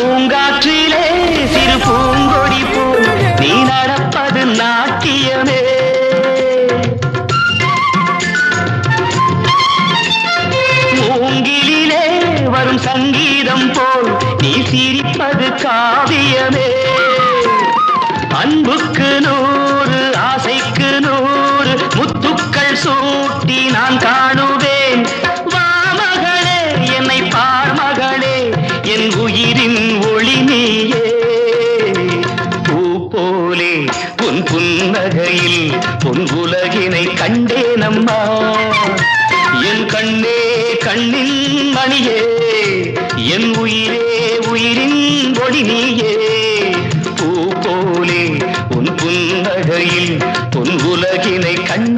பூங்காற்றிலே சிறு பூங்கொடி போல் நீ நடப்பது நாட்டியமே. மூங்கிலே வரும் சங்கீதம் போல் நீ சிரிப்பது காவியமே. அன்புக்கு 100 ஆசைக்கு 100 முத்துக்கள் சூட்டி நான் காணுவேன். வா மகளே என்னை பார் மகளே என் உயிரின் ஒளி நீயே. பூ போலே உன் புன்னகையில் பொன் உலகினை கண்டேனம்மா. என் கண்ணே கண்ணின் மணியே என் உயிரே உயிரின் ஒளி நீயே. பூ போலே உன் புன்னகையில் பொன் உலகினை கண்டேனம்மா.